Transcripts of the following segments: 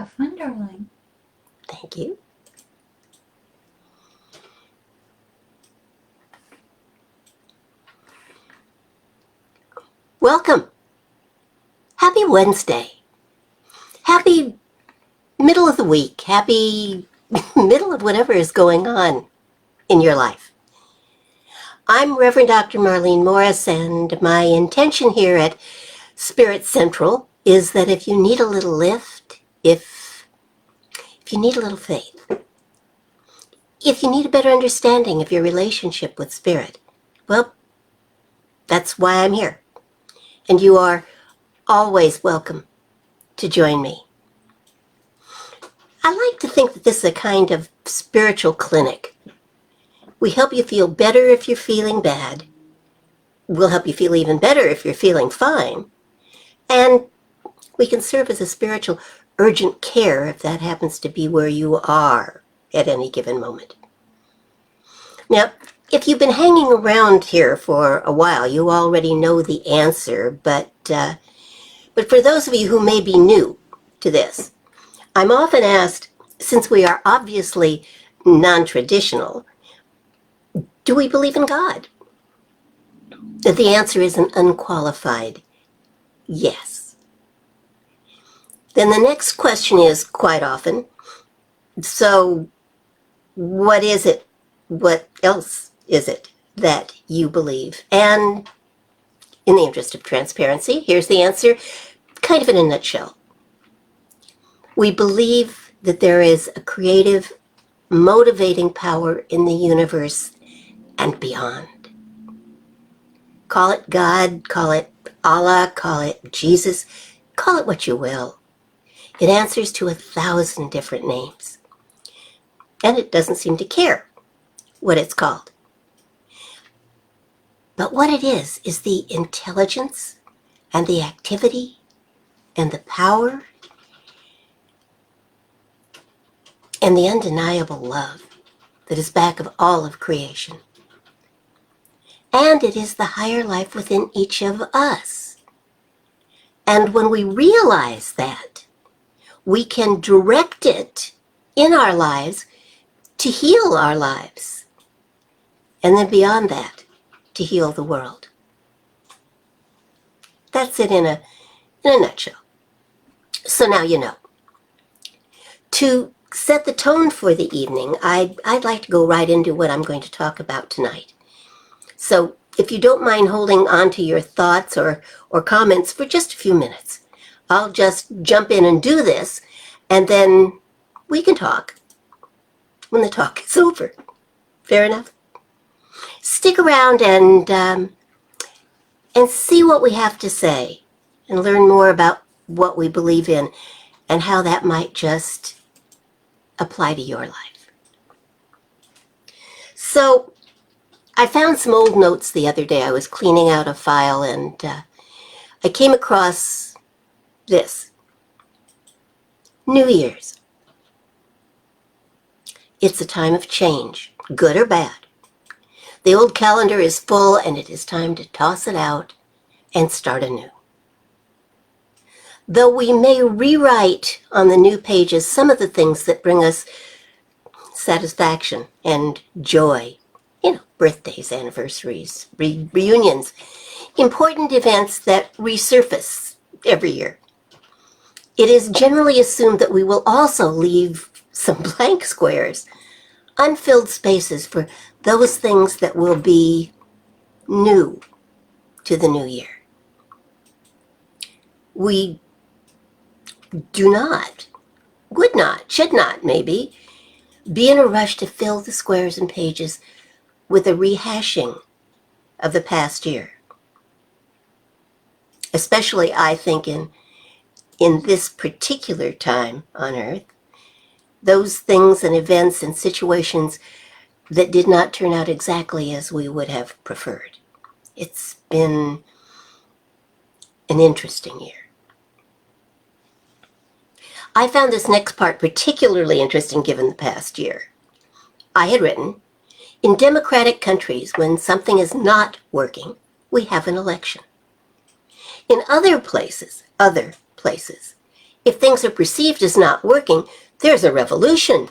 Have fun, darling. Thank you. Welcome. Happy Wednesday. Happy middle of the week. Happy middle of whatever is going on in your life. I'm Reverend Dr. Marlene Morris, and my intention here at Spirit Central is that if you need a little lift, if you need a little faith, if you need a better understanding of your relationship with Spirit, well, that's why I'm here. And you are always welcome to join me. I like to think that this is a kind of spiritual clinic. We help you feel better if you're feeling bad. We'll help you feel even better if you're feeling fine. And we can serve as a spiritual urgent care if that happens to be where you are at any given moment. Now, if you've been hanging around here for a while, you already know the answer, but for those of you who may be new to this, I'm often asked, since we are obviously non-traditional, do we believe in God? The answer is an unqualified yes. Then the next question is, quite often, so what is it? What else is it that you believe? And in the interest of transparency, here's the answer, kind of in a nutshell. We believe that there is a creative, motivating power in the universe and beyond. Call it God, call it Allah, call it Jesus, call it what you will. It answers to 1,000 different names. And it doesn't seem to care what it's called. But what it is the intelligence and the activity and the power and the undeniable love that is back of all of creation. And it is the higher life within each of us. And when we realize that, we can direct it in our lives to heal our lives. And then beyond that, to heal the world. That's it in a nutshell. So now you know. To set the tone for the evening, I'd like to go right into what I'm going to talk about tonight. So if you don't mind holding on to your thoughts or comments for just a few minutes, I'll just jump in and do this, and then we can talk when the talk is over. Fair enough? Stick around and see what we have to say and learn more about what we believe in and how that might just apply to your life. So I found some old notes the other day. I was cleaning out a file and I came across this. New Year's. It's a time of change, good or bad. The old calendar is full and it is time to toss it out and start anew. Though we may rewrite on the new pages some of the things that bring us satisfaction and joy, birthdays, anniversaries, reunions, important events that resurface every year. It is generally assumed that we will also leave some blank squares, unfilled spaces for those things that will be new to the new year. We do not, would not, should not maybe, be in a rush to fill the squares and pages with a rehashing of the past year. Especially, I think, in this particular time on Earth, those things and events and situations that did not turn out exactly as we would have preferred. It's been an interesting year. I found this next part particularly interesting given the past year. I had written, in democratic countries, when something is not working, we have an election. In other places, If things are perceived as not working, there's a revolution.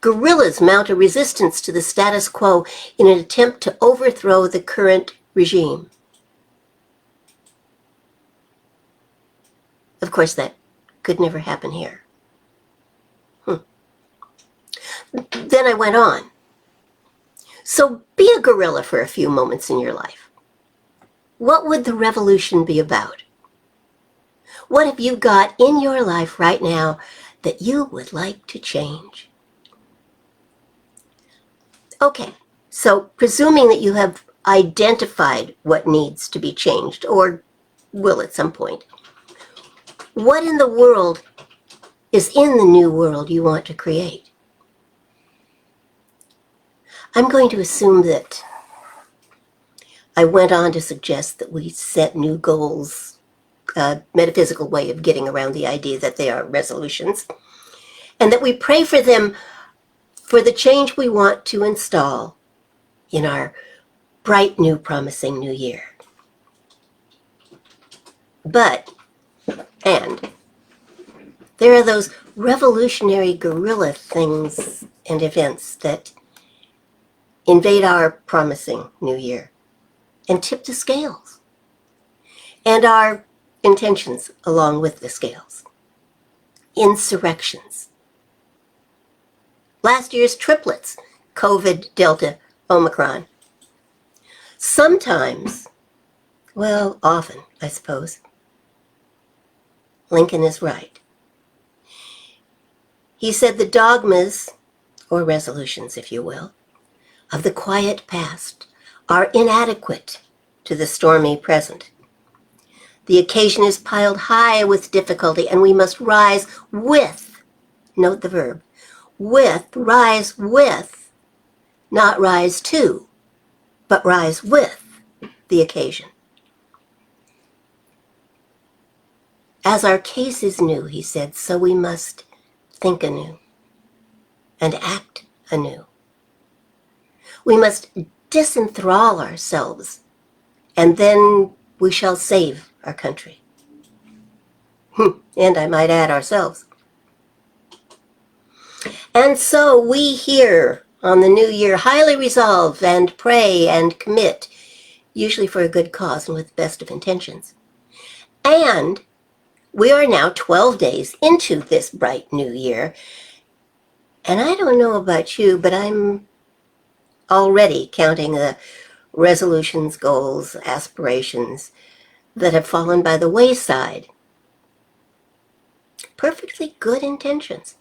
Guerrillas mount a resistance to the status quo in an attempt to overthrow the current regime. Of course, that could never happen here. Then I went on. So be a guerrilla for a few moments in your life. What would the revolution be about? What have you got in your life right now that you would like to change? Okay, so presuming that you have identified what needs to be changed, or will at some point, what in the world is in the new world you want to create? I'm going to assume that I went on to suggest that we set new goals, a metaphysical way of getting around the idea that they are resolutions, and that we pray for them for the change we want to install in our bright, new, promising new year. And there are those revolutionary guerrilla things and events that invade our promising new year and tip the scales, and our intentions along with the scales. Insurrections. Last year's triplets, COVID, Delta, Omicron. Sometimes, well, often, I suppose, Lincoln is right. He said the dogmas, or resolutions, if you will, of the quiet past are inadequate to the stormy present. The occasion is piled high with difficulty, and we must rise with, note the verb, rise with, not rise to, but rise with the occasion. As our case is new, he said, so we must think anew and act anew. We must disenthrall ourselves, and then we shall save our country. And I might add, ourselves. And so we here on the new year highly resolve and pray and commit, usually for a good cause and with the best of intentions. And we are now 12 days into this bright new year, and I don't know about you, but I'm already counting the resolutions, goals, aspirations that have fallen by the wayside. Perfectly good intentions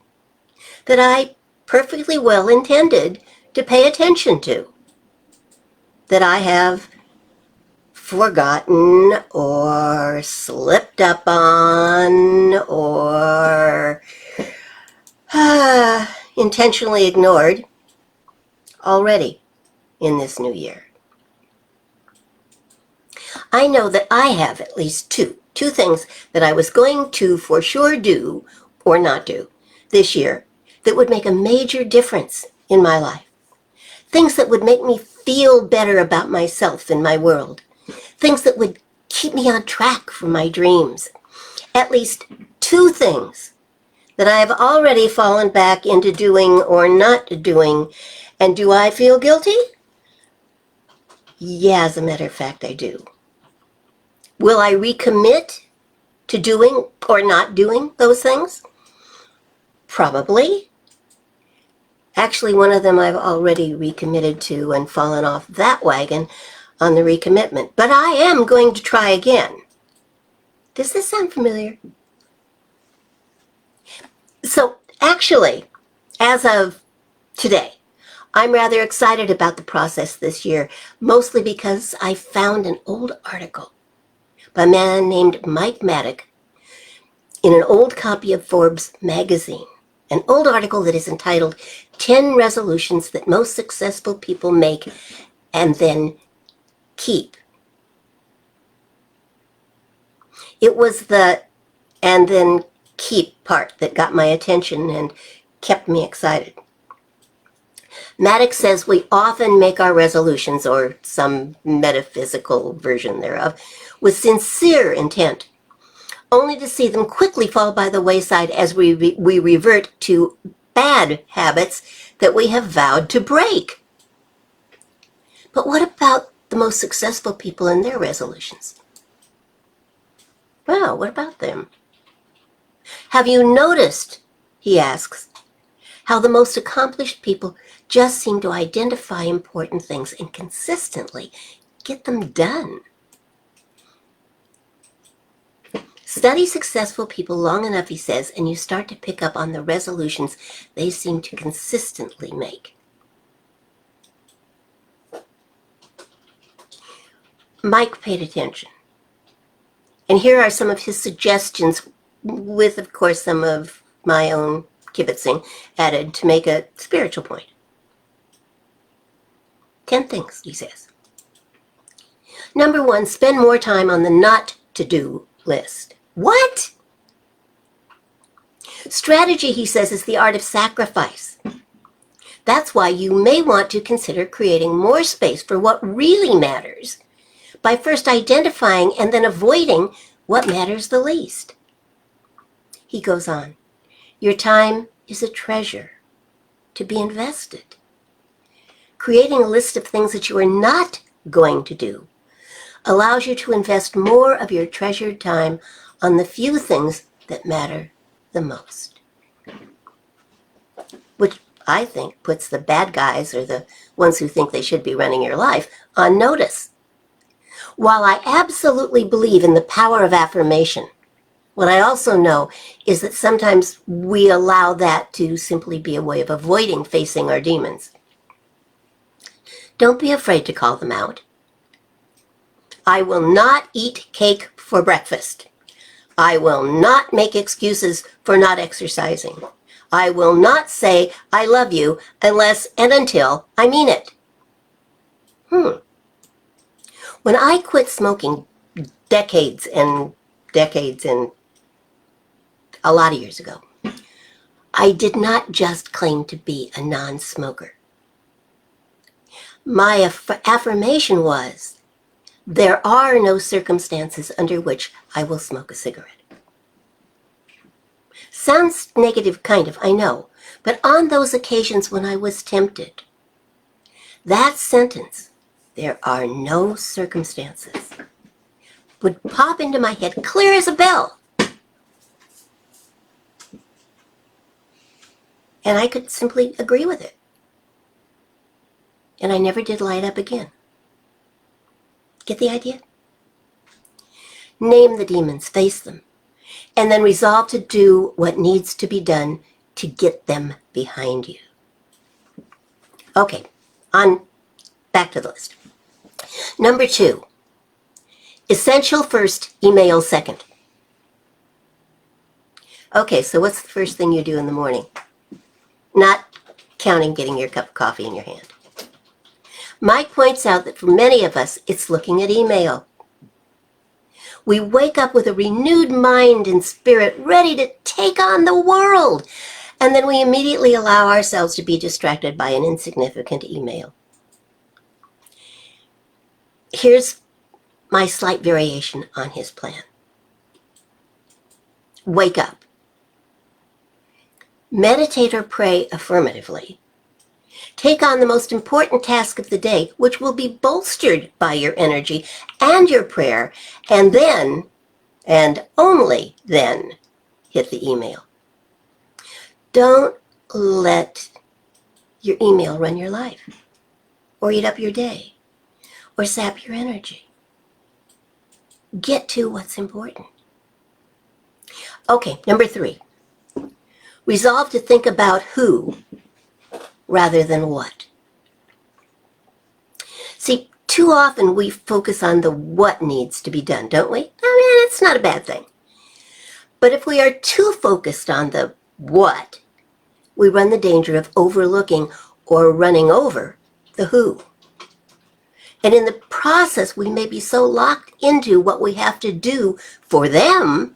that I perfectly well intended to pay attention to, that I have forgotten or slipped up on or intentionally ignored already in this new year. I know that I have at least two things that I was going to for sure do or not do this year that would make a major difference in my life. Things that would make me feel better about myself and my world. Things that would keep me on track for my dreams. At least two things that I have already fallen back into doing or not doing. And do I feel guilty? Yeah, as a matter of fact, I do. Will I recommit to doing or not doing those things? Probably. Actually, one of them I've already recommitted to and fallen off that wagon on the recommitment. But I am going to try again. Does this sound familiar? So, actually, as of today, I'm rather excited about the process this year, mostly because I found an old article by a man named Mike Maddock in an old copy of Forbes magazine. An old article that is entitled 10 Resolutions That Most Successful People Make and Then Keep. It was the and then keep part that got my attention and kept me excited. Maddox says we often make our resolutions, or some metaphysical version thereof, with sincere intent, only to see them quickly fall by the wayside as we revert to bad habits that we have vowed to break. But what about the most successful people and their resolutions? Well, what about them? Have you noticed, he asks, how the most accomplished people just seem to identify important things and consistently get them done? Study successful people long enough, he says, and you start to pick up on the resolutions they seem to consistently make. Mike paid attention. And here are some of his suggestions, with, of course, some of my own kibitzing added to make a spiritual point. 10 things, he says. Number 1, spend more time on the not to do list. What? Strategy, he says, is the art of sacrifice. That's why you may want to consider creating more space for what really matters by first identifying and then avoiding what matters the least. He goes on, your time is a treasure to be invested. Creating a list of things that you are not going to do allows you to invest more of your treasured time on the few things that matter the most. Which I think puts the bad guys, or the ones who think they should be running your life, on notice. While I absolutely believe in the power of affirmation, what I also know is that sometimes we allow that to simply be a way of avoiding facing our demons. Don't be afraid to call them out. I will not eat cake for breakfast. I will not make excuses for not exercising. I will not say I love you unless and until I mean it. When I quit smoking decades and a lot of years ago, I did not just claim to be a non-smoker. My affirmation was, there are no circumstances under which I will smoke a cigarette. Sounds negative, kind of, I know, but on those occasions when I was tempted, that sentence, there are no circumstances, would pop into my head clear as a bell. And I could simply agree with it. And I never did light up again. Get the idea? Name the demons, face them, and then resolve to do what needs to be done to get them behind you. Okay, back to the list. Number 2, essential first, email second. Okay, so what's the first thing you do in the morning? Not counting getting your cup of coffee in your hand. Mike points out that for many of us, it's looking at email. We wake up with a renewed mind and spirit, ready to take on the world, and then we immediately allow ourselves to be distracted by an insignificant email. Here's my slight variation on his plan. Wake up. Meditate or pray affirmatively. Take on the most important task of the day, which will be bolstered by your energy and your prayer, and then, and only then, hit the email. Don't let your email run your life, or eat up your day, or sap your energy. Get to what's important. Okay, number 3. Resolve to think about who rather than what. See, too often we focus on the what needs to be done, don't we? I mean, it's not a bad thing. But if we are too focused on the what, we run the danger of overlooking or running over the who. And in the process, we may be so locked into what we have to do for them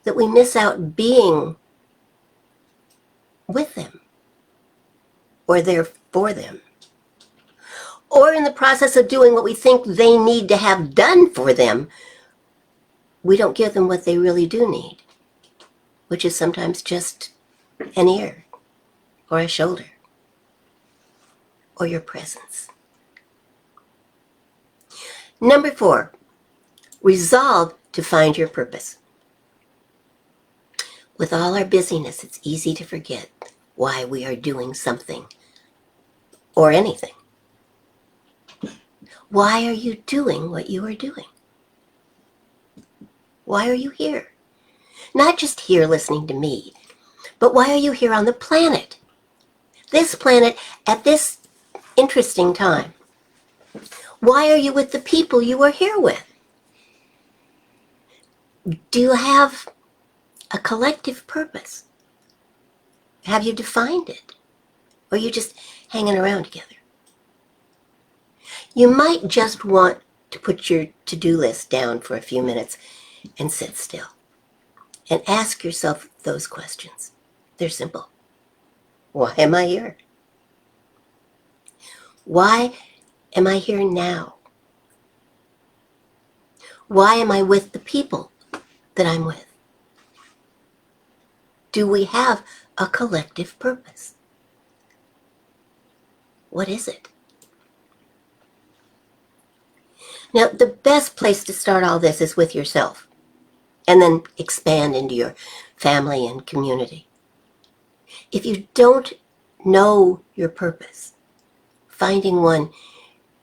that we miss out being with them, or there for them. Or in the process of doing what we think they need to have done for them, we don't give them what they really do need, which is sometimes just an ear or a shoulder or your presence. Number 4, resolve to find your purpose. With all our busyness, it's easy to forget why we are doing something or anything. Why are you doing what you are doing? Why are you here? Not just here listening to me, but why are you here on the planet? This planet at this interesting time. Why are you with the people you are here with? Do you have a collective purpose? Have you defined it? Or are you just hanging around together? You might just want to put your to-do list down for a few minutes and sit still and ask yourself those questions. They're simple. Why am I here? Why am I here now? Why am I with the people that I'm with? Do we have a collective purpose? What is it? Now, the best place to start all this is with yourself, and then expand into your family and community. If you don't know your purpose, finding one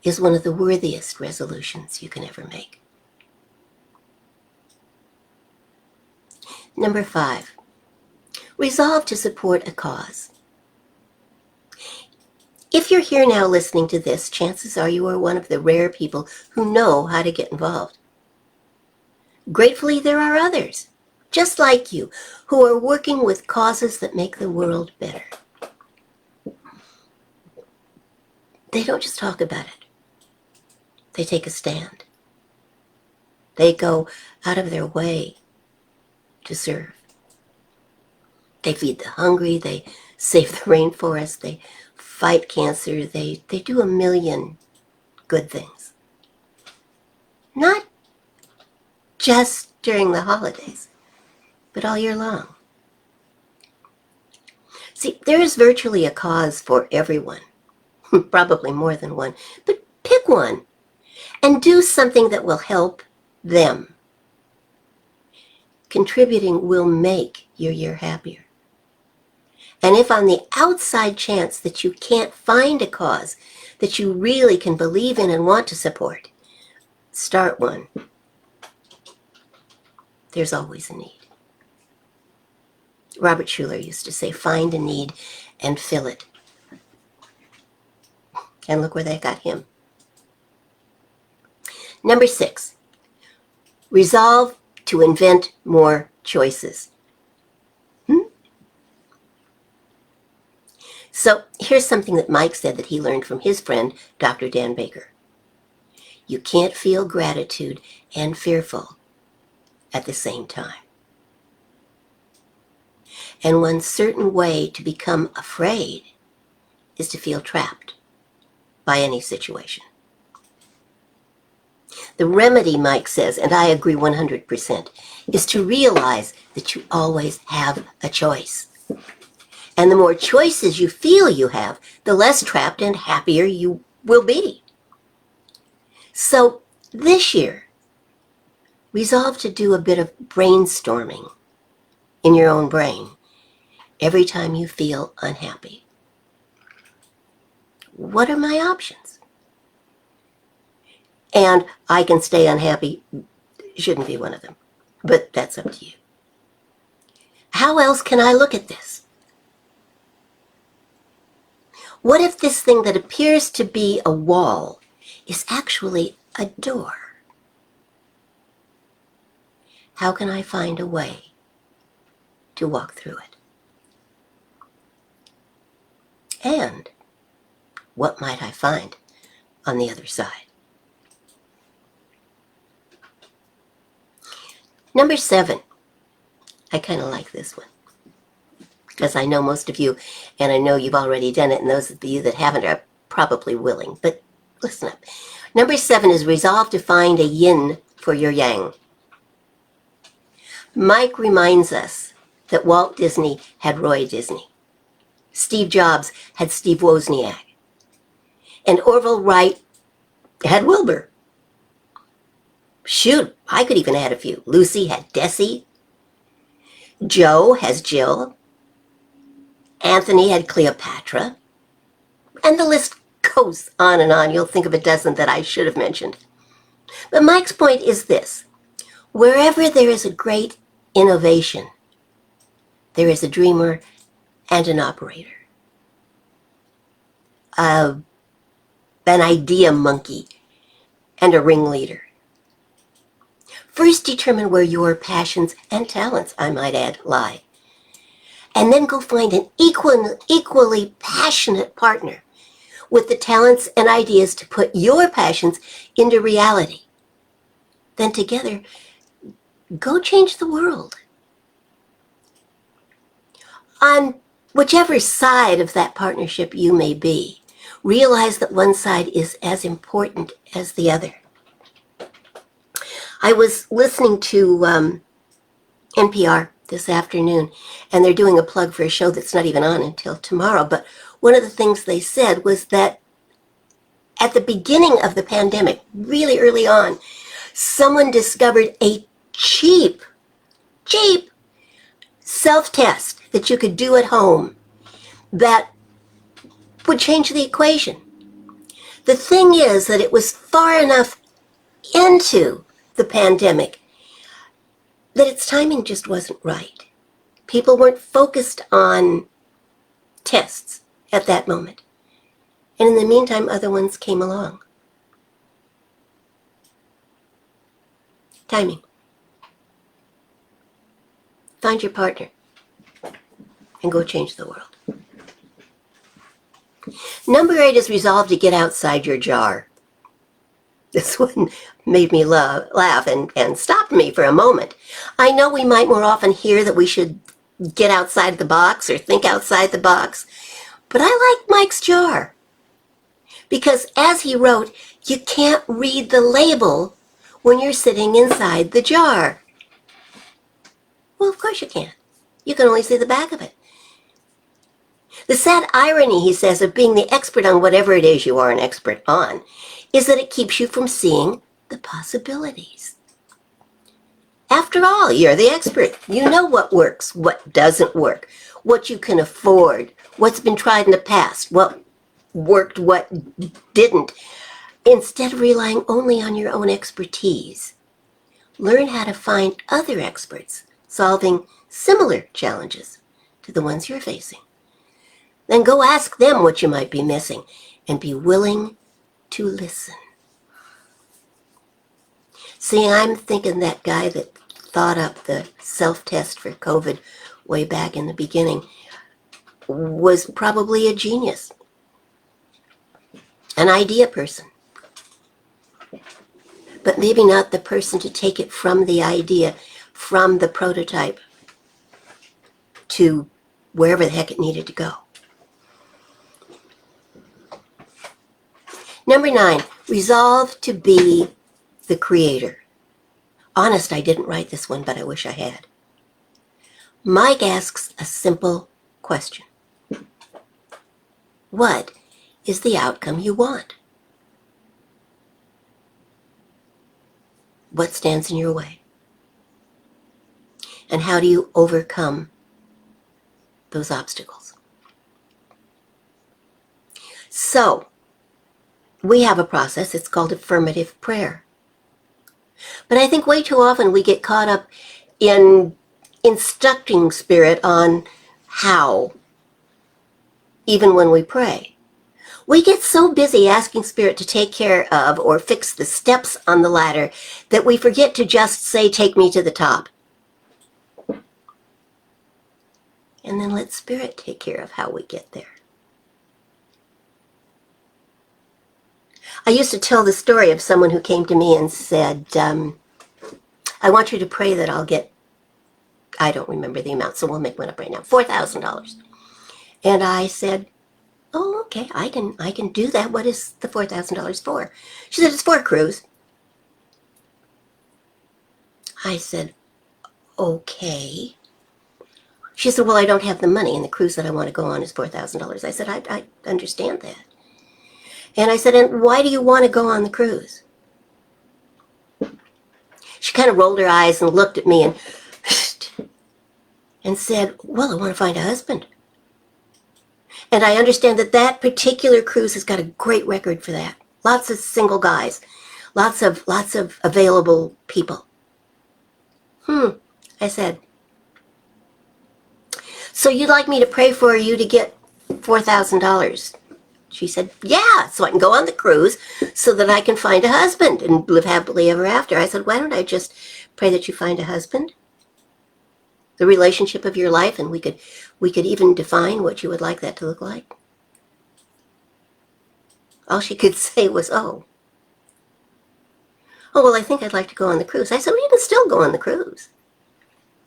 is one of the worthiest resolutions you can ever make. Number 5, resolve to support a cause. If you're here now listening to this, chances are you are one of the rare people who know how to get involved. Gratefully, there are others, just like you, who are working with causes that make the world better. They don't just talk about it. They take a stand. They go out of their way to serve. They feed the hungry, they save the rainforest, they fight cancer, they do a million good things. Not just during the holidays, but all year long. See, there is virtually a cause for everyone, probably more than one, but pick one and do something that will help them. Contributing will make your year happier. And if on the outside chance that you can't find a cause that you really can believe in and want to support, start one. There's always a need. Robert Schuller used to say, find a need and fill it. And look where that got him. Number 6, resolve to invent more choices. So here's something that Mike said that he learned from his friend, Dr. Dan Baker. You can't feel gratitude and fearful at the same time. And one certain way to become afraid is to feel trapped by any situation. The remedy, Mike says, and I agree 100%, is to realize that you always have a choice. And the more choices you feel you have, the less trapped and happier you will be. So this year, resolve to do a bit of brainstorming in your own brain every time you feel unhappy. What are my options? And I can stay unhappy shouldn't be one of them, but that's up to you. How else can I look at this? What if this thing that appears to be a wall is actually a door? How can I find a way to walk through it? And what might I find on the other side? Number 7, I kind of like this one, because I know most of you, and I know you've already done it, and those of you that haven't are probably willing, but listen up. Number 7 is resolve to find a yin for your yang. Mike reminds us that Walt Disney had Roy Disney. Steve Jobs had Steve Wozniak. And Orville Wright had Wilbur. Shoot, I could even add a few. Lucy had Desi. Joe has Jill. Anthony had Cleopatra. And the list goes on and on. You'll think of a dozen that I should have mentioned. But Mike's point is this. Wherever there is a great innovation, there is a dreamer and an operator. An idea monkey and a ringleader. First determine where your passions and talents, I might add, lie. And then go find an equally passionate partner with the talents and ideas to put your passions into reality. Then together, go change the world. On whichever side of that partnership you may be, realize that one side is as important as the other. I was listening to NPR this afternoon, and they're doing a plug for a show that's not even on until tomorrow. But one of the things they said was that at the beginning of the pandemic, really early on, someone discovered a cheap self-test that you could do at home that would change the equation. The thing is that it was far enough into the pandemic that its timing just wasn't right. People weren't focused on tests at that moment. And in the meantime, other ones came along. Timing. Find your partner and go change the world. Number 8 is resolve to get outside your jar. This one made me laugh and stopped me for a moment. I know we might more often hear that we should get outside the box or think outside the box, but I like Mike's jar. Because as he wrote, you can't read the label when you're sitting inside the jar. Well, of course you can't. You can only see the back of it. The sad irony, he says, of being the expert on whatever it is you are an expert on is that it keeps you from seeing the possibilities. After all, you're the expert. You know what works, what doesn't work, what you can afford, what's been tried in the past, what worked, what didn't. Instead of relying only on your own expertise, learn how to find other experts solving similar challenges to the ones you're facing. Then go ask them what you might be missing and be willing to listen. See, I'm thinking that guy that thought up the self-test for COVID way back in the beginning was probably a genius, an idea person, but maybe not the person to take it from the idea, from the prototype to wherever the heck it needed to go. Number 9, resolve to be the creator. Honest, I didn't write this one, but I wish I had. Mike asks a simple question. What is the outcome you want? What stands in your way? And how do you overcome those obstacles? So, we have a process, it's called affirmative prayer. But I think way too often we get caught up in instructing Spirit on how, even when we pray. We get so busy asking Spirit to take care of or fix the steps on the ladder that we forget to just say, take me to the top. And then let Spirit take care of how we get there. I used to tell the story of someone who came to me and said, I want you to pray that I'll get, I don't remember the amount, so we'll make one up right now, $4,000. And I said, oh, okay, I can do that. What is the $4,000 for? She said, it's for a cruise. I said, okay. She said, well, I don't have the money, and the cruise that I want to go on is $4,000. I said, I understand that. And I said, and why do you want to go on the cruise? She kind of rolled her eyes and looked at me and said, well, I want to find a husband. And I understand that that particular cruise has got a great record for that. Lots of single guys, lots of available people. I said, so you'd like me to pray for you to get $4,000? She said, yeah, so I can go on the cruise so that I can find a husband and live happily ever after. I said, why don't I just pray that you find a husband, the relationship of your life, and we could even define what you would like that to look like. All she could say was, oh, well, I think I'd like to go on the cruise. I said, well, you can still go on the cruise.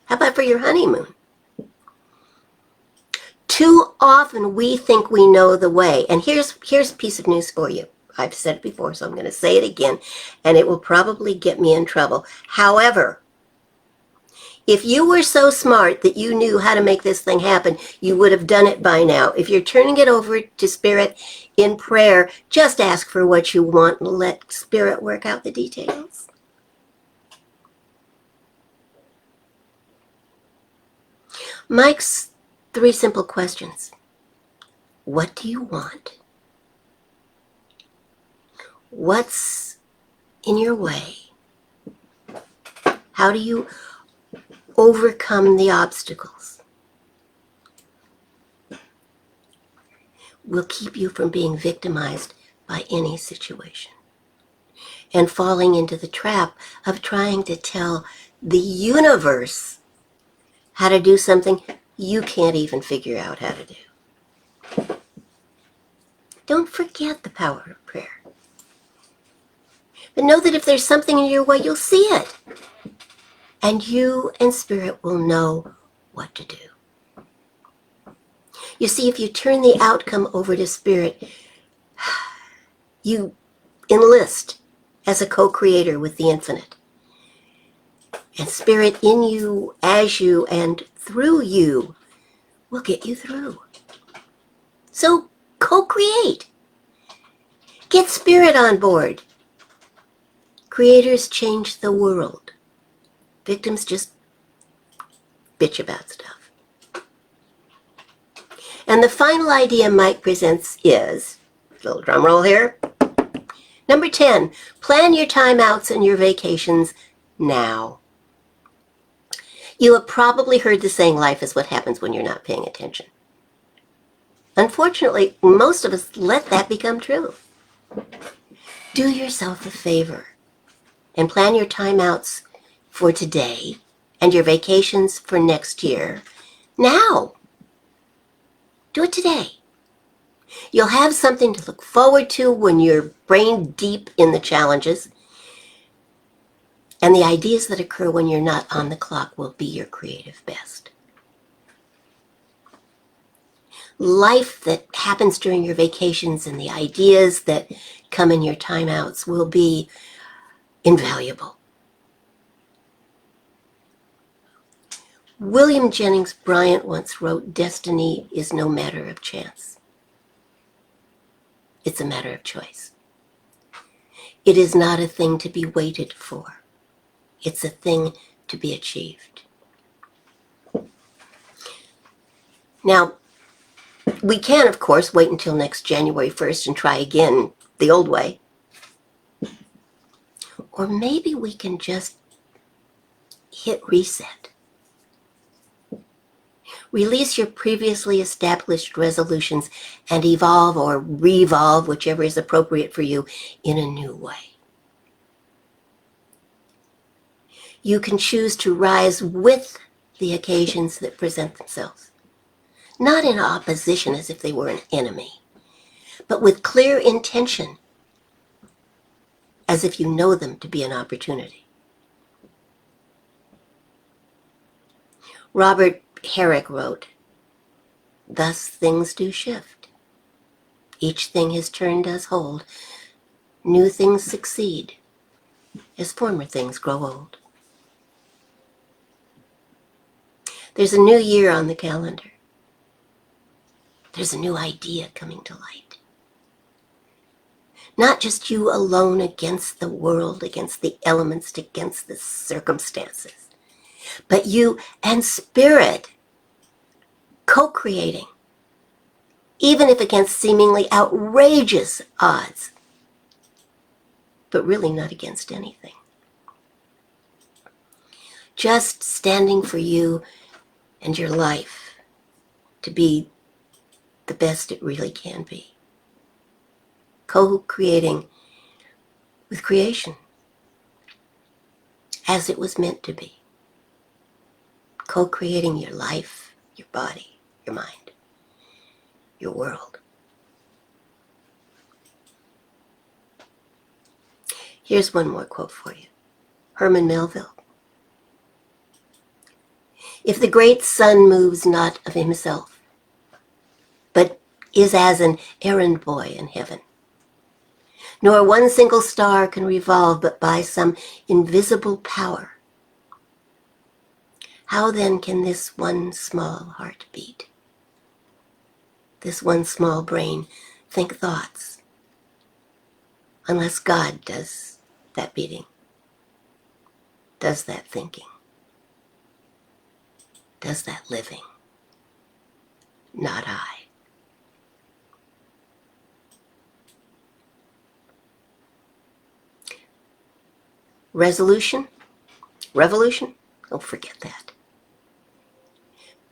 How about for your honeymoon? Too often we think we know the way. And here's a piece of news for you. I've said it before, so I'm going to say it again, and it will probably get me in trouble. However, if you were so smart that you knew how to make this thing happen, you would have done it by now. If you're turning it over to Spirit in prayer, just ask for what you want and let Spirit work out the details. Mike's 3 simple questions. What do you want? What's in your way? How do you overcome the obstacles? Will keep you from being victimized by any situation and falling into the trap of trying to tell the universe how to do something you can't even figure out how to do. Don't forget the power of prayer. But know that if there's something in your way, you'll see it. And you and Spirit will know what to do. You see, if you turn the outcome over to Spirit, you enlist as a co-creator with the infinite. And Spirit in you, as you, and through you will get you through. So co-create. Get Spirit on board. Creators change the world. Victims just bitch about stuff. And the final idea Mike presents is, little drum roll here, number 10, plan your timeouts and your vacations now. You have probably heard the saying, life is what happens when you're not paying attention. Unfortunately, most of us let that become true. Do yourself a favor and plan your timeouts for today and your vacations for next year now. Do it today. You'll have something to look forward to when you're brain deep in the challenges, and the ideas that occur when you're not on the clock will be your creative best. Life that happens during your vacations and the ideas that come in your timeouts will be invaluable. William Jennings Bryan once wrote, "Destiny is no matter of chance. It's a matter of choice. It is not a thing to be waited for. It's a thing to be achieved." Now, we can, of course, wait until next January 1st and try again the old way. Or maybe we can just hit reset. Release your previously established resolutions and evolve or revolve, whichever is appropriate for you, in a new way. You can choose to rise with the occasions that present themselves, not in opposition as if they were an enemy, but with clear intention, as if you know them to be an opportunity. Robert Herrick wrote, "Thus things do shift. Each thing his turn does hold. New things succeed as former things grow old." There's a new year on the calendar. There's a new idea coming to light. Not just you alone against the world, against the elements, against the circumstances, but you and spirit co-creating, even if against seemingly outrageous odds, but really not against anything. Just standing for you and your life to be the best it really can be. Co-creating with creation as it was meant to be. Co-creating your life, your body, your mind, your world. Here's one more quote for you. Herman Melville. If the great sun moves not of himself, but is as an errand boy in heaven, nor one single star can revolve but by some invisible power, how then can this one small heart beat? This one small brain think thoughts, unless God does that beating, does that thinking, does that living, not I. Resolution? Revolution? Oh, forget that.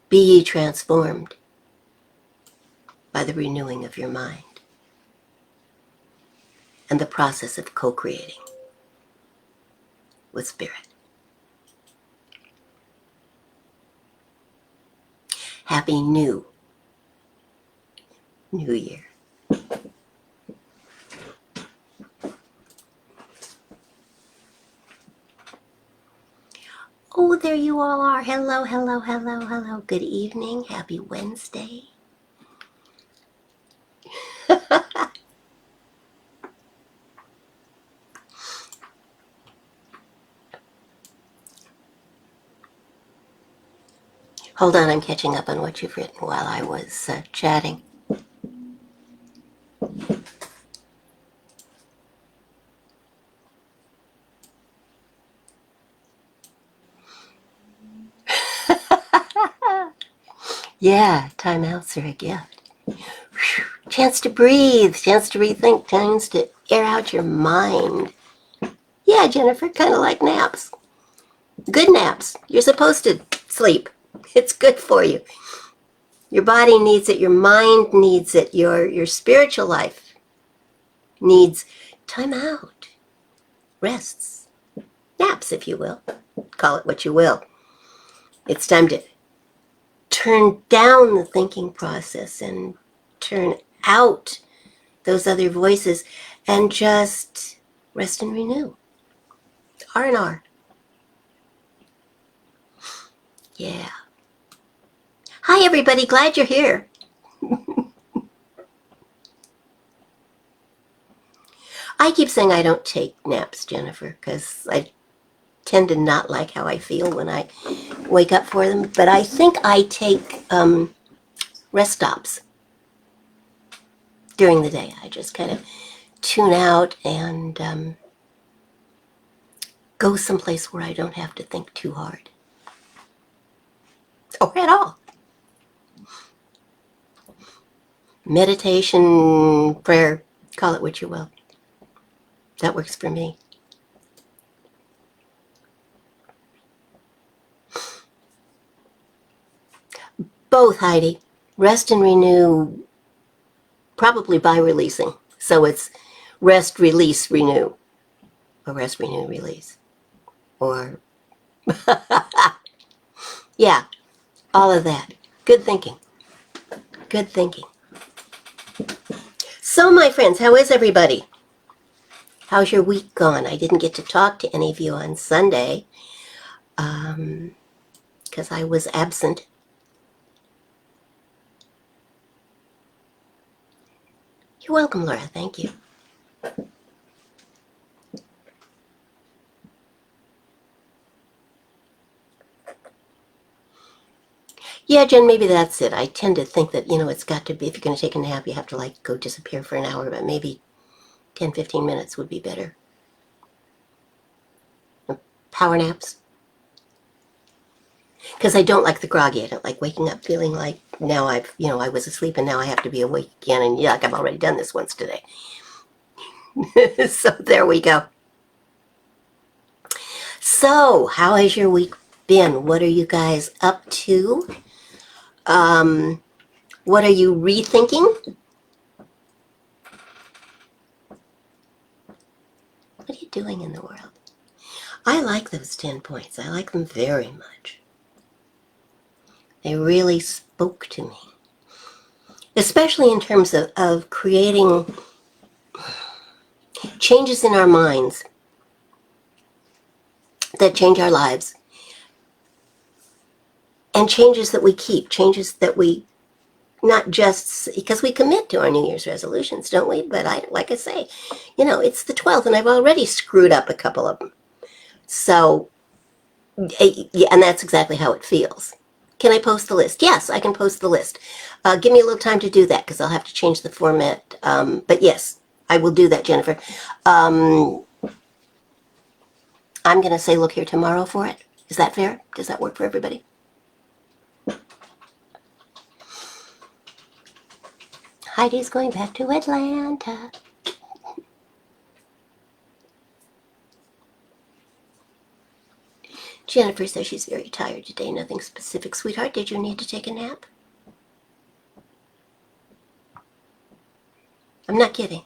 Be ye transformed by the renewing of your mind and the process of co-creating with spirit. Happy New Year. Oh, there you all are. Hello, hello, hello, hello. Good evening. Happy Wednesday. Hold on, I'm catching up on what you've written while I was chatting. Yeah, timeouts are a gift. Whew. Chance to breathe, chance to rethink, chance to air out your mind. Yeah, Jennifer, kind of like naps. Good naps. You're supposed to sleep. It's good for you. Your body needs it, your mind needs it, your spiritual life needs time out, rests, naps, if you will. Call it what you will. It's time to turn down the thinking process and turn out those other voices and just rest and renew. R&R. Yeah. Hi, everybody. Glad you're here. I keep saying I don't take naps, Jennifer, because I tend to not like how I feel when I wake up for them. But I think I take rest stops during the day. I just kind of tune out and go someplace where I don't have to think too hard. Or at all. Meditation, prayer, call it what you will. That works for me. Both, Heidi. Rest and renew, probably by releasing. So it's rest, release, renew. Or rest, renew, release. Or, yeah, all of that. Good thinking. Good thinking. So, my friends, how is everybody? How's your week gone? I didn't get to talk to any of you on Sunday because I was absent. You're welcome, Laura. Thank you. Yeah, Jen, maybe that's it. I tend to think that, it's got to be, if you're going to take a nap, you have to, like, go disappear for an hour, but maybe 10, 15 minutes would be better. Power naps. Because I don't like the groggy. I don't like waking up feeling like now I was asleep and now I have to be awake again, and yuck, I've already done this once today. So there we go. So, how has your week been? What are you guys up to? What are you rethinking? What are you doing in the world? I like those 10 points. I like them very much. They really spoke to me. Especially in terms of creating changes in our minds that change our lives. And changes that we keep, changes that we, not just because we commit to our New Year's resolutions, don't we? But like I say, it's the 12th and I've already screwed up a couple of them. So, yeah, and that's exactly how it feels. Can I post the list? Yes, I can post the list. Give me a little time to do that because I'll have to change the format. But yes, I will do that, Jennifer. I'm going to say look here tomorrow for it. Is that fair? Does that work for everybody? Heidi's going back to Atlanta. Jennifer says she's very tired today. Nothing specific. Sweetheart, did you need to take a nap? I'm not kidding.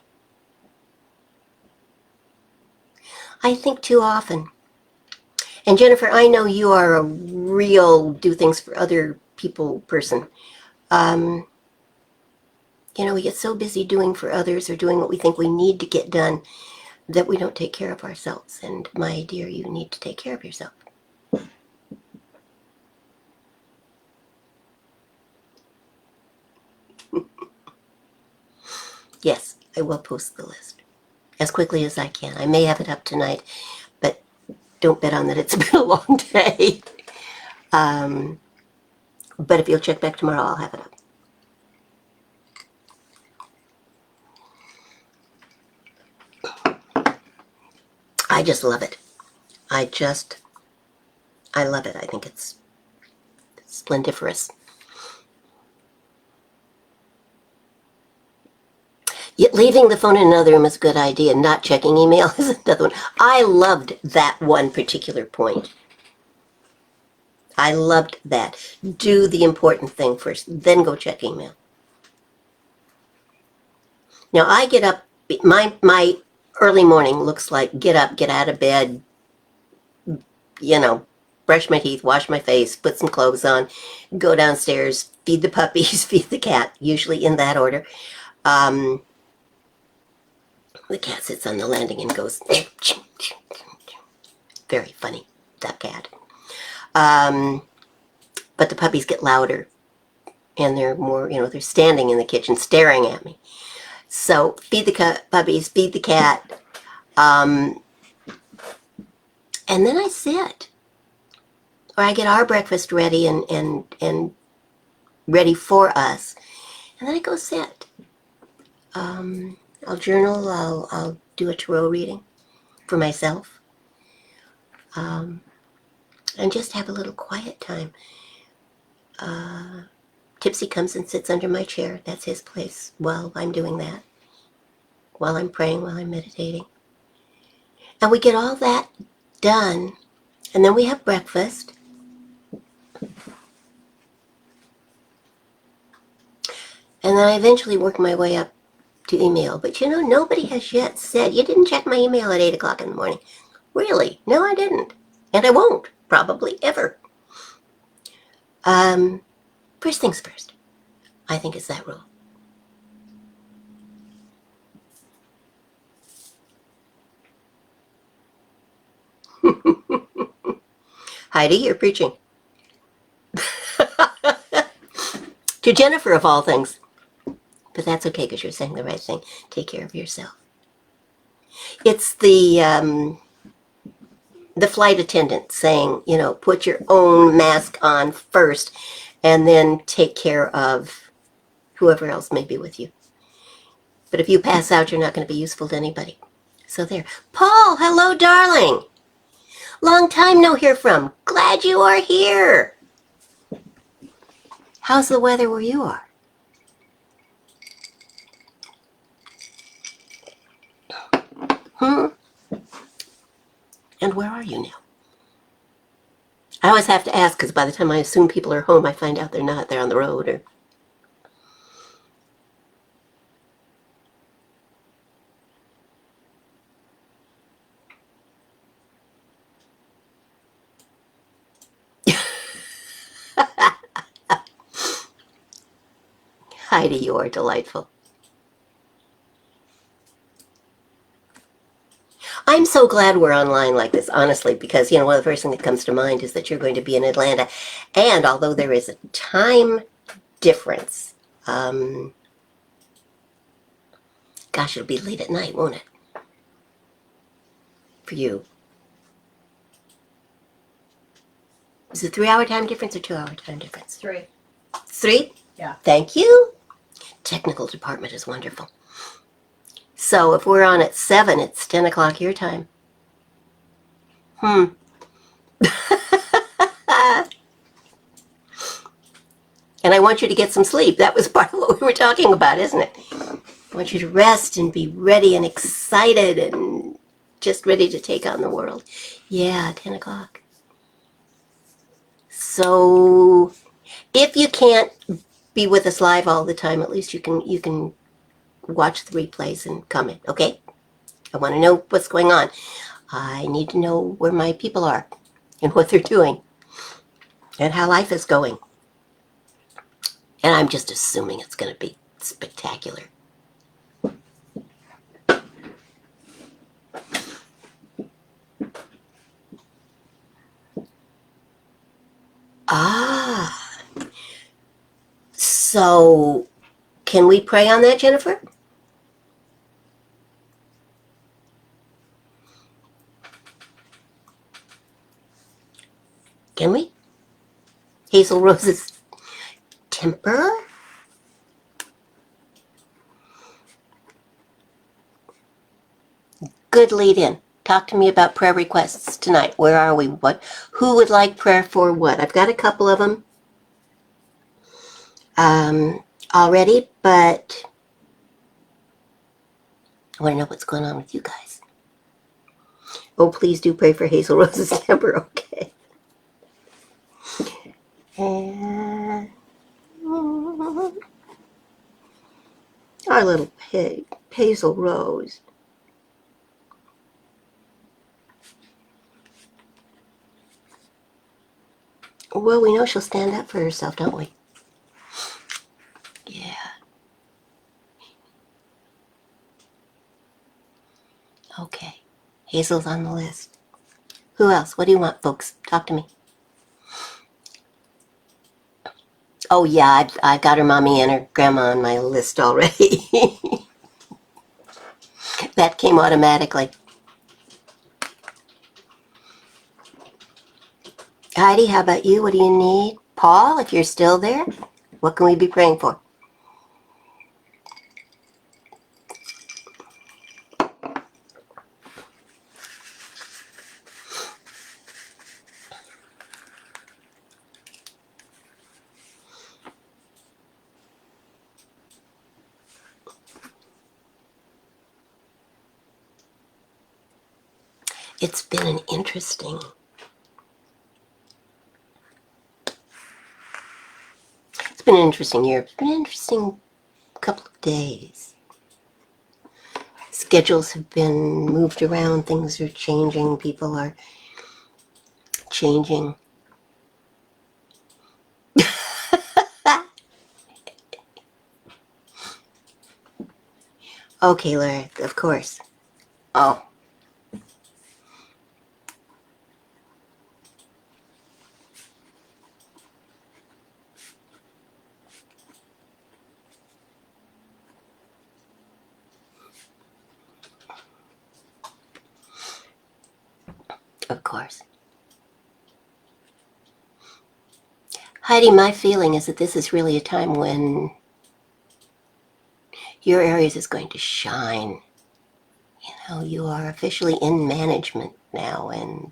I think too often. And Jennifer, I know you are a real do things for other people person. We get so busy doing for others or doing what we think we need to get done that we don't take care of ourselves. And my dear, you need to take care of yourself. Yes, I will post the list as quickly as I can. I may have it up tonight, but don't bet on that. It's been a long day. But if you'll check back tomorrow, I'll have it up. I just love it. I love it. I think it's splendiferous. Yet leaving the phone in another room is a good idea. Not checking email is another one. I loved that one particular point. I loved that. Do the important thing first, then go check email. Now I get up, my early morning looks like get up, get out of bed, brush my teeth, wash my face, put some clothes on, go downstairs, feed the puppies, feed the cat, usually in that order. The cat sits on the landing and goes, very funny, that cat. But the puppies get louder and they're more, they're standing in the kitchen staring at me. So feed the puppies, feed the cat, and then I sit. Or I get our breakfast ready and ready for us. And then I go sit. I'll journal, I'll do a tarot reading for myself. And just have a little quiet time. Tipsy comes and sits under my chair. That's his place while I'm doing that. While I'm praying, while I'm meditating. And we get all that done. And then we have breakfast. And then I eventually work my way up to email. But nobody has yet said, you didn't check my email at 8 o'clock in the morning. Really? No, I didn't. And I won't, probably, ever. First things first. I think it's that rule. Heidi, you're preaching. To Jennifer, of all things. But that's okay because you're saying the right thing. Take care of yourself. It's the flight attendant saying, put your own mask on first and then take care of whoever else may be with you. But if you pass out, you're not going to be useful to anybody. So there. Paul, hello, darling. Long time no hear from. Glad you are here. How's the weather where you are? And where are you now? I always have to ask because by the time I assume people are home, I find out they're not. They're on the road or... Heidi, you are delightful. I'm so glad we're online like this, honestly, because, one of the first things that comes to mind is that you're going to be in Atlanta. And although there is a time difference, gosh, it'll be late at night, won't it? For you. Is it 3-hour time difference or 2-hour time difference? 3. 3? Yeah. Thank you. Technical department is wonderful. So if we're on at 7, it's 10 o'clock your time. And I want you to get some sleep. That was part of what we were talking about, isn't it? I want you to rest and be ready and excited and just ready to take on the world. Yeah, 10 o'clock. So if you can't be with us live all the time, at least you can watch the replays and comment, okay? I want to know what's going on. I need to know where my people are and what they're doing and how life is going. And I'm just assuming it's going to be spectacular. Ah, so can we pray on that, Jennifer? Can we? Hazel Rose's temper? Good lead in. Talk to me about prayer requests tonight. Where are we? Who would like prayer for what? I've got a couple of them already, but I want to know what's going on with you guys. Oh, please do pray for Hazel Rose's temper, okay? And our little pig, Hazel Rose. Well, we know she'll stand up for herself, don't we? Yeah. Okay. Hazel's on the list. Who else? What do you want, folks? Talk to me. Oh, yeah, I've got her mommy and her grandma on my list already. That came automatically. Heidi, how about you? What do you need? Paul, if you're still there, what can we be praying for? It's been an interesting year. It's been an interesting couple of days. Schedules have been moved around. Things are changing. People are changing. Okay, Larry, of course. Oh. Of course. Heidi, my feeling is that this is really a time when your Aries is going to shine. You know, you are officially in management now, and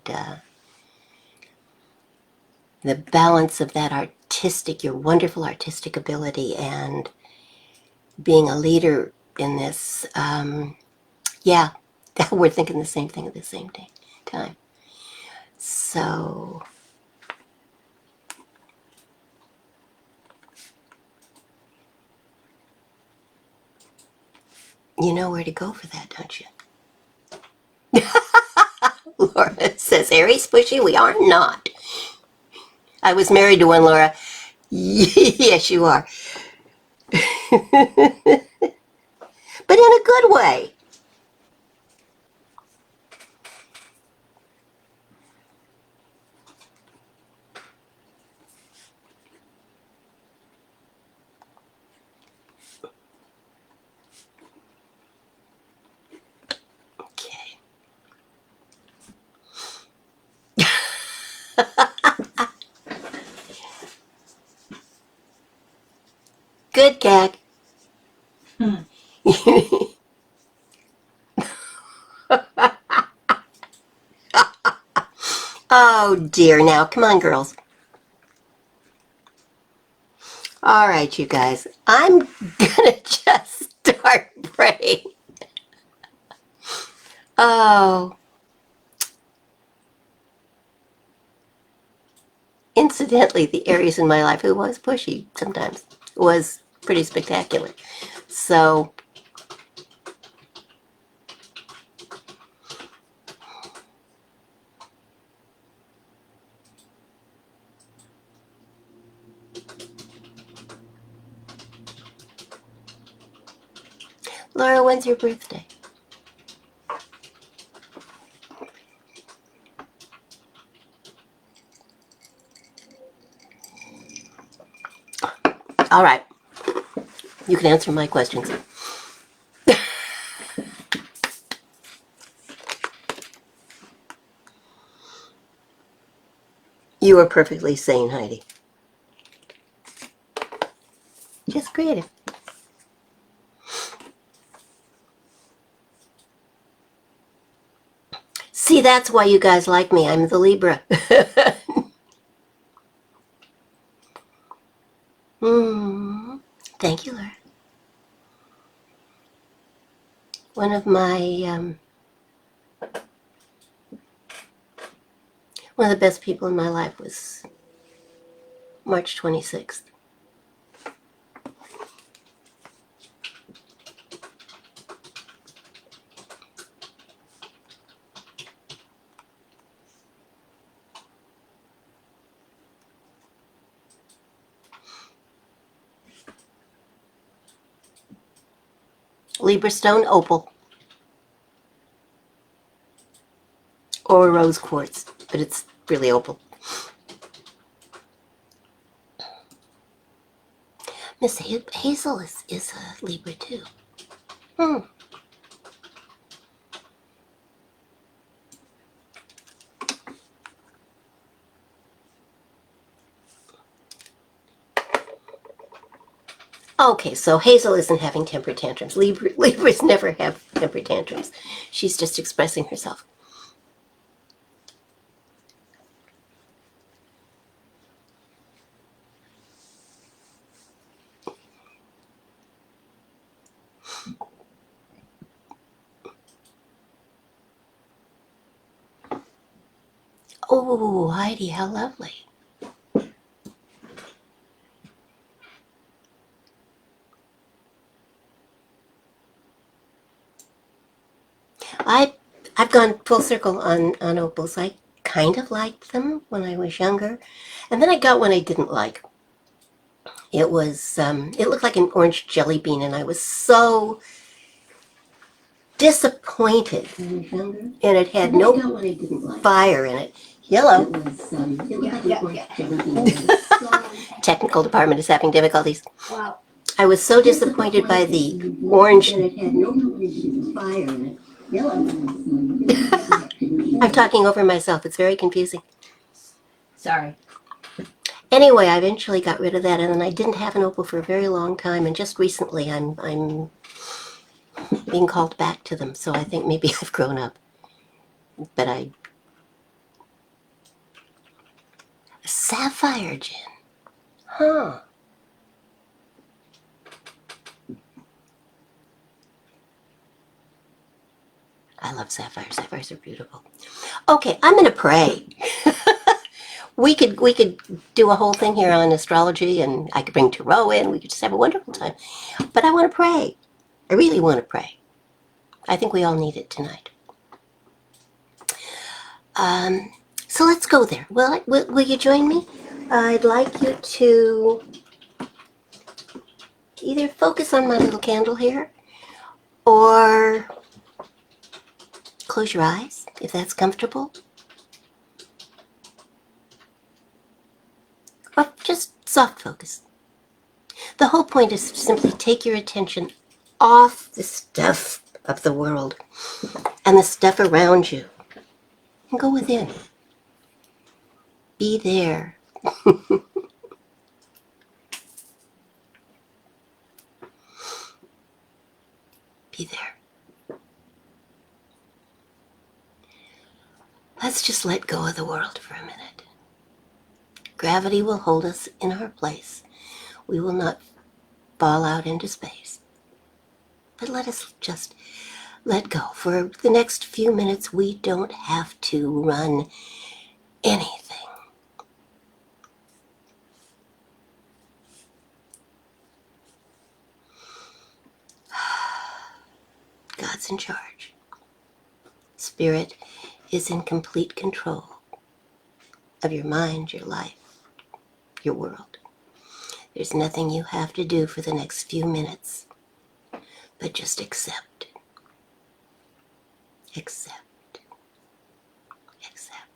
the balance of that artistic, your wonderful artistic ability, and being a leader in this, yeah, we're thinking the same thing at the same time. So, you know where to go for that, don't you? Laura says, Aries pushy? We are not. I was married to one, Laura. Yes, you are. But in a good way. Okay. Good gag. Oh dear, now come on, girls. All right, you guys, I'm gonna just start praying. Oh, incidentally, the Aries in my life who was pushy sometimes was pretty spectacular. So, Laura, when's your birthday? All right, you can answer my questions. You are perfectly sane, Heidi. Just creative. See, that's why you guys like me. I'm the Libra. Thank you, Laura. One of the best people in my life was March 26th. Libra stone, opal, or rose quartz, but it's really opal. Miss Hazel is a Libra too. Okay, so Hazel isn't having temper tantrums. Libras never have temper tantrums. She's just expressing herself. Oh, Heidi, how lovely. I've gone full circle on opals. I kind of liked them when I was younger, and then I got one I didn't like. It was it looked like an orange jelly bean, and I was so disappointed. And it had no fire in it. Yellow. Technical department is having difficulties. Wow. I was so disappointed by the orange. I'm talking over myself. It's very confusing. Sorry. Anyway, I eventually got rid of that, and then I didn't have an opal for a very long time, and just recently I'm being called back to them, so I think maybe I've grown up. But sapphire gin. Huh. I love sapphires. Sapphires are beautiful. Okay, I'm gonna pray. we could do a whole thing here on astrology, and I could bring Tarot in. We could just have a wonderful time. But I want to pray. I really want to pray. I think we all need it tonight. So let's go there. Will you join me? I'd like you to either focus on my little candle here, or close your eyes if that's comfortable. Or just soft focus. The whole point is to simply take your attention off the stuff of the world and the stuff around you and go within. Be there. Be there. Let's just let go of the world for a minute. Gravity will hold us in our place. We will not fall out into space. But let us just let go. For the next few minutes, we don't have to run anything. God's in charge. Spirit is in complete control of your mind, your life, your world. There's nothing you have to do for the next few minutes, but just accept. Accept. Accept.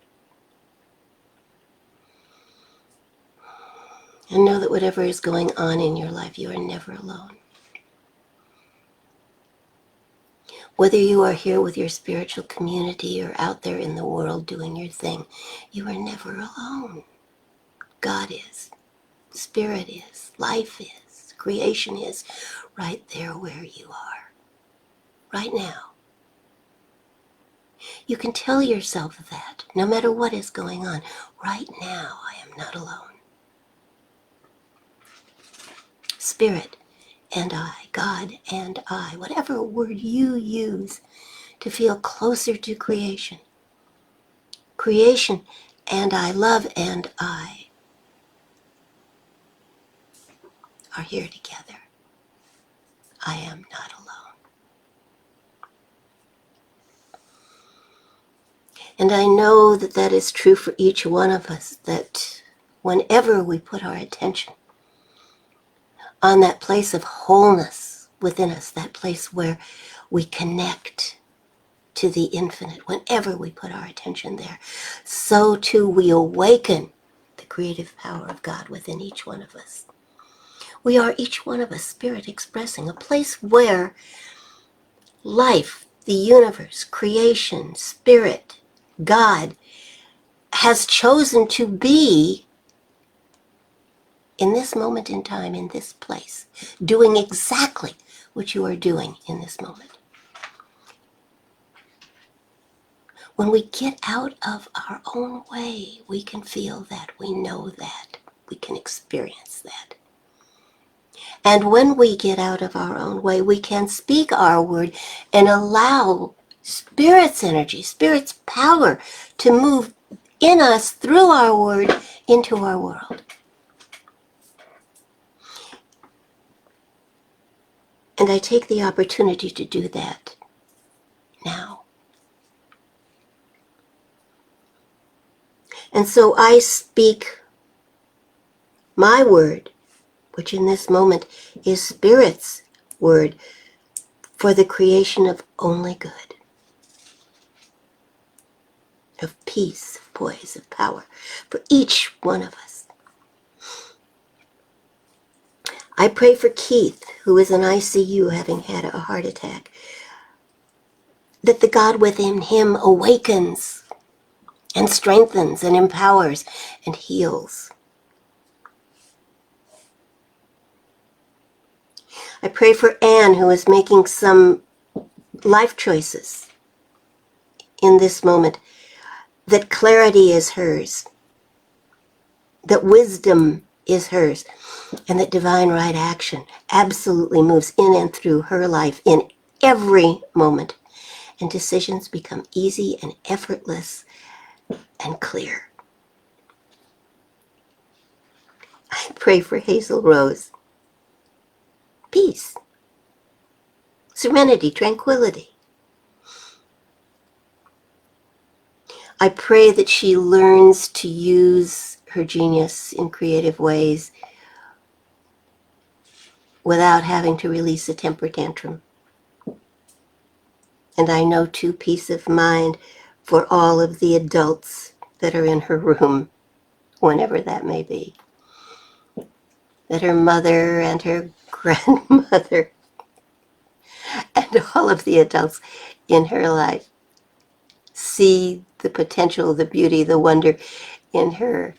And know that whatever is going on in your life, you are never alone. Whether you are here with your spiritual community or out there in the world doing your thing, you are never alone. God is. Spirit is. Life is. Creation is. Right there where you are. Right now. You can tell yourself that, no matter what is going on. Right now, I am not alone. Spirit and I, God and I, whatever word you use to feel closer to creation. Creation and I, love and I, are here together. I am not alone. And I know that that is true for each one of us, that whenever we put our attention on that place of wholeness within us, that place where we connect to the infinite, whenever we put our attention there, so too we awaken the creative power of God within each one of us. We are each one of us spirit expressing a place where life, the universe, creation, spirit, God has chosen to be in this moment in time, in this place, doing exactly what you are doing in this moment. When we get out of our own way, we can feel that, we know that, we can experience that. And when we get out of our own way, we can speak our word and allow Spirit's energy, Spirit's power to move in us through our word into our world. And I take the opportunity to do that now. And so I speak my word, which in this moment is Spirit's word, for the creation of only good, of peace, of poise, of power, for each one of us. I pray for Keith, who is in ICU having had a heart attack, that the God within him awakens and strengthens and empowers and heals. I pray for Anne, who is making some life choices in this moment, that clarity is hers, that wisdom is hers, and that divine right action absolutely moves in and through her life in every moment, and decisions become easy and effortless and clear. I pray for Hazel Rose. Peace, serenity, tranquility. I pray that she learns to use her genius in creative ways without having to release a temper tantrum. And I know too, peace of mind for all of the adults that are in her room, whenever that may be. That her mother and her grandmother and all of the adults in her life see the potential, the beauty, the wonder in her,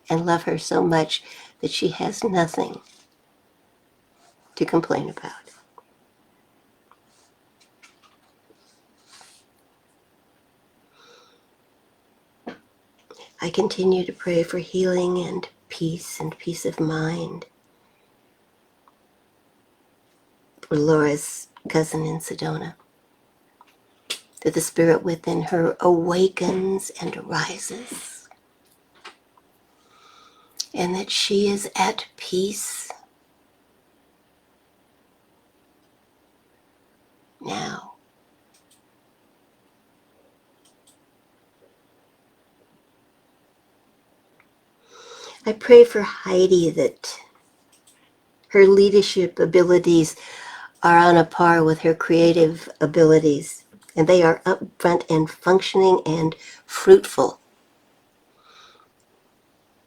and love her so much that she has nothing to complain about. I continue to pray for healing and peace of mind for Laura's cousin in Sedona, that the spirit within her awakens and arises, and that she is at peace now. I pray for Heidi that her leadership abilities are on a par with her creative abilities, and they are upfront and functioning and fruitful.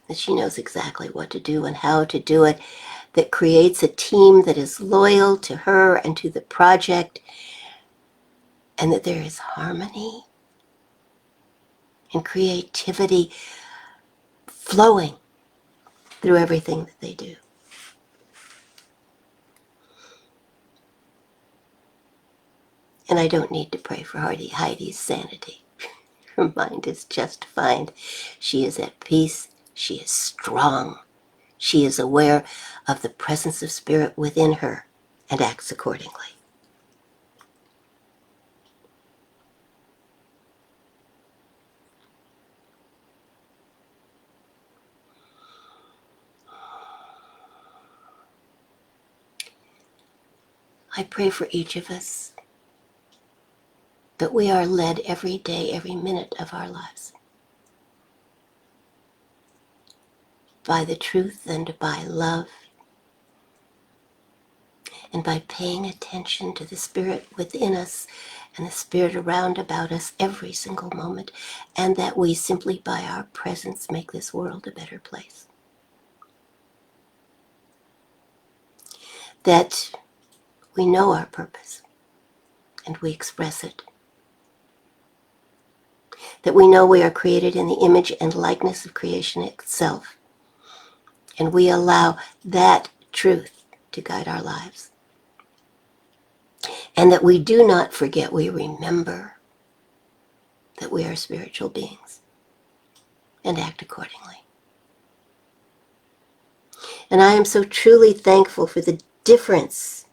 That she knows exactly what to do and how to do it, that creates a team that is loyal to her and to the project, and that there is harmony and creativity flowing through everything that they do. And I don't need to pray for Heidi's sanity. Her mind is just fine. She is at peace. She is strong. She is aware of the presence of spirit within her and acts accordingly. I pray for each of us that we are led every day, every minute of our lives by the truth and by love, and by paying attention to the spirit within us and the spirit around about us every single moment, and that we simply by our presence make this world a better place. That we know our purpose and we express it. That we know we are created in the image and likeness of creation itself, and we allow that truth to guide our lives. And that we do not forget, we remember that we are spiritual beings and act accordingly. And I am so truly thankful for the difference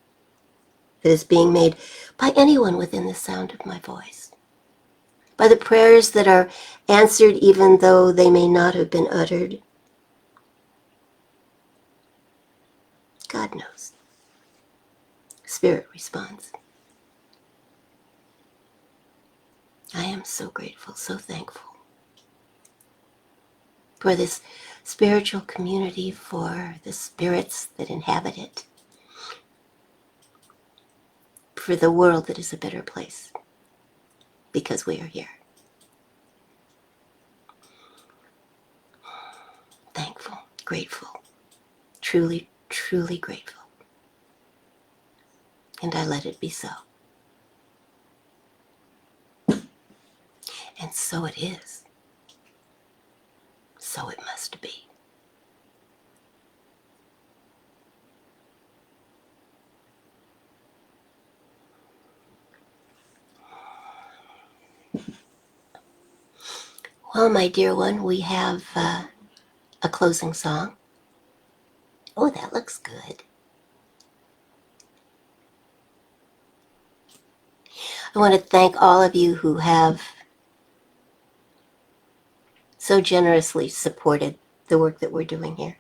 that is being made by anyone within the sound of my voice, by the prayers that are answered even though they may not have been uttered. God knows. Spirit responds. I am so grateful, so thankful for this spiritual community, for the spirits that inhabit it, for the world that is a better place because we are here. Thankful, grateful, truly, truly grateful. And I let it be so. And so it is. So it must be. Well, my dear one, we have a closing song. Oh, that looks good. I want to thank all of you who have so generously supported the work that we're doing here.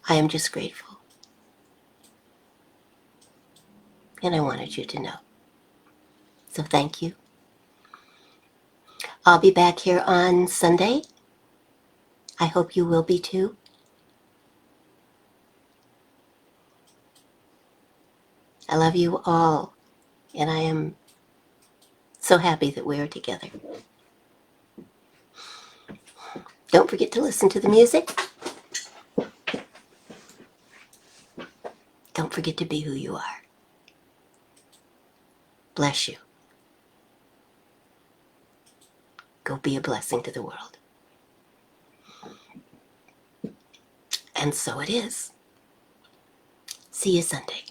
I am just grateful. And I wanted you to know. So thank you. I'll be back here on Sunday. I hope you will be too. I love you all, and I am so happy that we are together. Don't forget to listen to the music. Don't forget to be who you are. Bless you. Go be a blessing to the world. And so it is. See you Sunday.